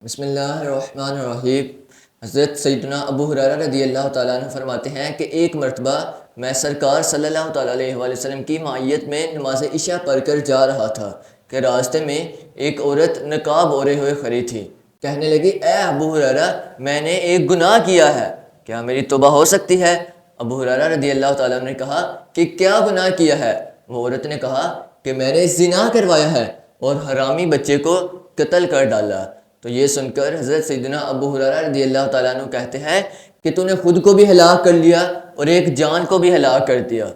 بسم اللہ الرحمن الرحیم۔ حضرت سیدنا ابو ہریرہ رضی اللہ تعالیٰ عنہ فرماتے ہیں کہ ایک مرتبہ میں سرکار صلی اللہ تعالیٰ علیہ وآلہ وسلم کی معیت میں نماز عشاء پڑھ کر جا رہا تھا کہ راستے میں ایک عورت نقاب اوڑھے ہوئے کھڑی تھی۔ کہنے لگی، اے ابو ہریرہ، میں نے ایک گناہ کیا ہے، کیا میری توبہ ہو سکتی ہے؟ ابو ہریرہ رضی اللہ تعالیٰ عنہ نے کہا کہ کیا گناہ کیا ہے؟ وہ عورت نے کہا کہ میں نے زنا کروایا ہے اور حرامی بچے کو قتل کر ڈالا۔ تو یہ سن کر حضرت سیدنا ابو ہریرہ رضی اللہ تعالیٰ عنہ کہتے ہیں کہ تو نے خود کو بھی ہلاک کر لیا اور ایک جان کو بھی ہلاک کر دیا،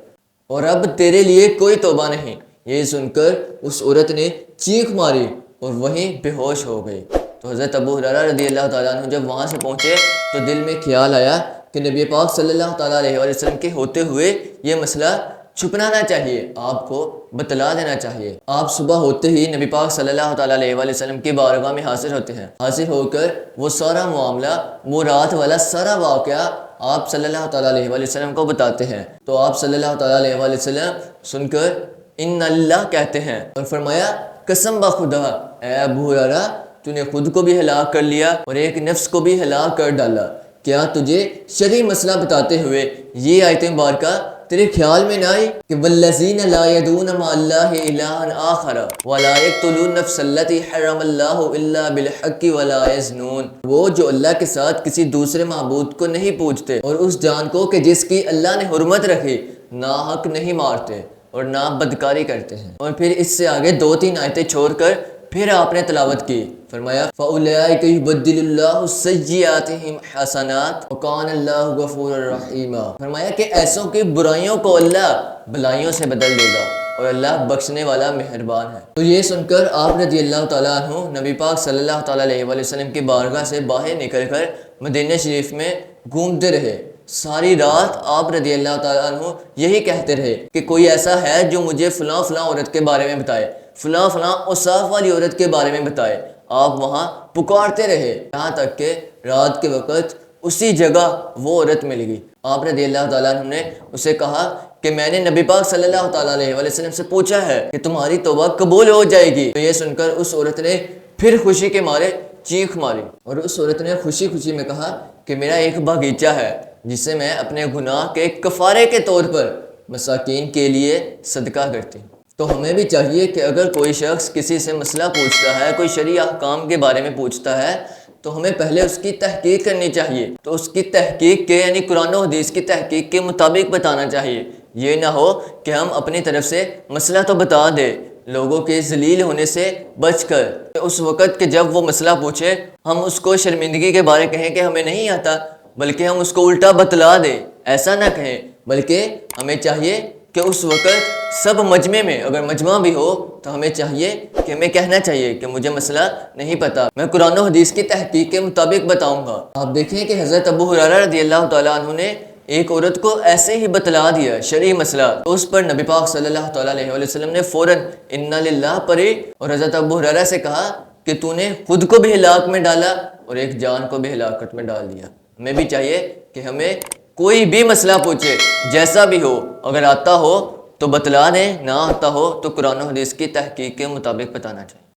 اور اب تیرے لیے کوئی توبہ نہیں۔ یہ سن کر اس عورت نے چیخ ماری اور وہیں بے ہوش ہو گئی۔ تو حضرت ابو ہریرہ رضی اللہ تعالیٰ عنہ جب وہاں سے پہنچے تو دل میں خیال آیا کہ نبی پاک صلی اللہ تعالیٰ علیہ وآلہ وسلم کے ہوتے ہوئے یہ مسئلہ چھپنا نہ چاہیے، آپ کو بتلا دینا چاہیے۔ آپ صبح ہوتے ہی نبی پاک صلی اللہ تعالیٰ علیہ وآلہ وسلم کی بارگاہ میں حاضر ہوتے ہیں۔ حاضر ہو کر وہ سارا معاملہ، وہ رات والا سارا واقعہ آپ صلی اللہ تعالیٰ علیہ وآلہ وسلم کو بتاتے ہیں۔ تو آپ صلی اللہ تعالیٰ علیہ وآلہ وسلم سن کر ان اللہ کہتے ہیں اور فرمایا، قسم بخدا اے ابو ہریرہ، تو نے خود کو بھی ہلاک کر لیا اور ایک نفس کو بھی ہلاک کر ڈالا۔ کیا تجھے شرعی مسئلہ بتاتے ہوئے یہ آیت مبارکہ تیرے خیال میں نہ آئی کہ والذین لا یدعون مع اللہ الہا آخر ولا یقتلون النفس التی حرم اللہ الا بالحق ولا یزنون؟ وہ جو اللہ کے ساتھ کسی دوسرے معبود کو نہیں پوجتے اور اس جان کو کہ جس کی اللہ نے حرمت رکھی ناحق نہیں مارتے اور نہ بدکاری کرتے ہیں۔ اور پھر اس سے آگے 2-3 آیتیں چھوڑ کر پھر آپ نے تلاوت کی، فرمایا فَأُولَٰئِكَ يُبَدِّلُ اللَّهُ سَيِّئَاتِهِمْ حَسَنَاتٍ وَكَانَ اللَّهُ غَفُورًا رَحِيمًا۔ فرمایا کہ ایسوں کی برائیوں کو اللہ بھلائیوں سے بدل دے گا اور اللہ بخشنے والا مہربان ہے۔ تو یہ سن کر آپ رضی اللہ تعالیٰ عنہ نبی پاک صلی اللہ تعالیٰ علیہ وآلہ وسلم کی بارگاہ سے باہر نکل کر مدینہ شریف میں گھومتے رہے۔ ساری رات آپ رضی اللہ تعالیٰ عنہ یہی کہتے رہے کہ کوئی ایسا ہے جو مجھے فلاں فلاں عورت کے بارے میں بتائے، فلاں فلاں اوصاف والی عورت کے بارے میں بتائے۔ آپ وہاں پکارتے رہے یہاں تک کہ رات کے وقت اسی جگہ وہ عورت مل گئی۔ آپ رضی اللہ تعالیٰ عنہ نے اسے کہا کہ میں نے نبی پاک صلی اللہ تعالیٰ علیہ وآلہ وسلم سے پوچھا ہے کہ تمہاری توبہ قبول ہو جائے گی۔ تو یہ سن کر اس عورت نے پھر خوشی کے مارے چیخ ماری، اور اس عورت نے خوشی خوشی میں کہا کہ میرا ایک باغیچہ ہے جسے میں اپنے گناہ کے کفارے کے طور پر مساکین کے لیے صدقہ کرتی ہوں۔ تو ہمیں بھی چاہیے کہ اگر کوئی شخص کسی سے مسئلہ پوچھتا ہے، کوئی شرعی احکام کے بارے میں پوچھتا ہے، تو ہمیں پہلے اس کی تحقیق کرنی چاہیے۔ تو اس کی تحقیق کے یعنی قرآن و حدیث کی تحقیق کے مطابق بتانا چاہیے۔ یہ نہ ہو کہ ہم اپنی طرف سے مسئلہ تو بتا دیں لوگوں کے ذلیل ہونے سے بچ کر، اس وقت کہ جب وہ مسئلہ پوچھے ہم اس کو شرمندگی کے بارے کہیں کہ ہمیں نہیں آتا، بلکہ ہم اس کو الٹا بتلا دیں۔ ایسا نہ کہیں، بلکہ ہمیں چاہیے کہ اس وقت سب مجمع میں، اگر مجمع بھی ہو تو ہمیں چاہیے کہ ہمیں کہنا چاہیے کہ مجھے مسئلہ نہیں پتا، میں قرآن و حدیث کی تحقیق کے مطابق بتاؤں گا۔ آپ دیکھیں کہ حضرت ابو ہریرہ رضی اللہ تعالیٰ عنہ نے ایک عورت کو ایسے ہی بتلا دیا شرعی مسئلہ، تو اس پر نبی پاک صلی اللہ تعالیٰ علیہ وآلہ وسلم نے فوراً انا للہ پڑھی اور حضرت ابو ہریرہ سے کہا کہ تو نے خود کو بھی ہلاک میں ڈالا اور ایک جان کو بھی ہلاکت میں ڈال دیا۔ ہمیں بھی چاہیے کہ ہمیں کوئی بھی مسئلہ پوچھے جیسا بھی ہو، اگر آتا ہو تو بتلا دیں، نہ آتا ہو تو قرآن و حدیث کی تحقیق کے مطابق بتانا چاہیے۔